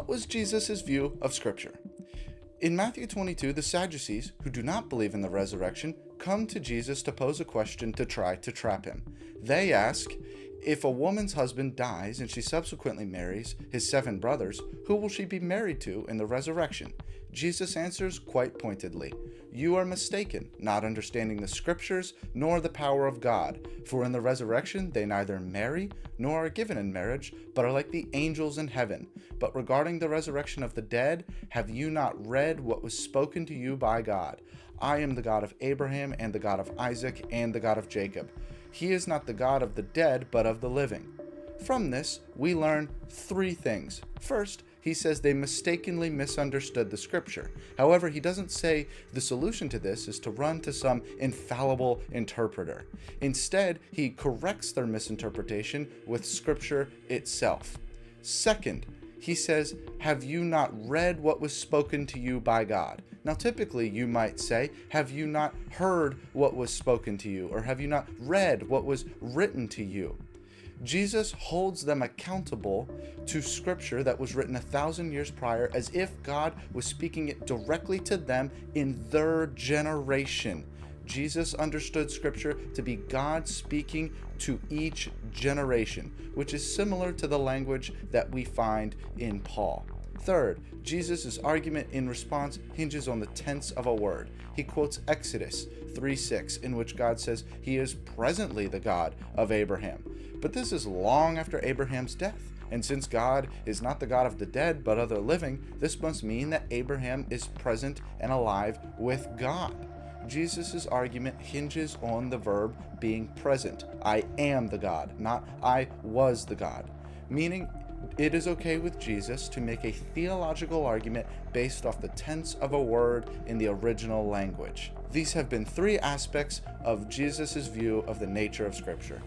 what was Jesus' view of Scripture? In Matthew 22, the Sadducees, who do not believe in the resurrection, come to Jesus to pose a question to try to trap him. They ask, if a woman's husband dies and she subsequently marries his 7 brothers, who will she be married to in the resurrection? Jesus answers quite pointedly, "You are mistaken, not understanding the Scriptures nor the power of God. For in the resurrection they neither marry nor are given in marriage, but are like the angels in heaven. But regarding the resurrection of the dead, have you not read what was spoken to you by God? I am the God of Abraham and the God of Isaac and the God of Jacob. He is not the God of the dead, but of the living." From this, we learn 3 things. First, he says they mistakenly misunderstood the Scripture. However, he doesn't say the solution to this is to run to some infallible interpreter. Instead, he corrects their misinterpretation with Scripture itself. Second, he says, "Have you not read what was spoken to you by God?" Now, typically you might say, "Have you not heard what was spoken to you?" or "Have you not read what was written to you?" Jesus holds them accountable to Scripture that was written 1,000 years prior, as if God was speaking it directly to them in their generation. Jesus understood Scripture to be God speaking to each generation, which is similar to the language that we find in Paul. Third, Jesus' argument in response hinges on the tense of a word. He quotes Exodus 3:6, in which God says he is presently the God of Abraham. But this is long after Abraham's death. And since God is not the God of the dead, but of the living, this must mean that Abraham is present and alive with God. Jesus' argument hinges on the verb being present. I am the God, not I was the God. Meaning, it is okay with Jesus to make a theological argument based off the tense of a word in the original language. These have been 3 aspects of Jesus' view of the nature of Scripture.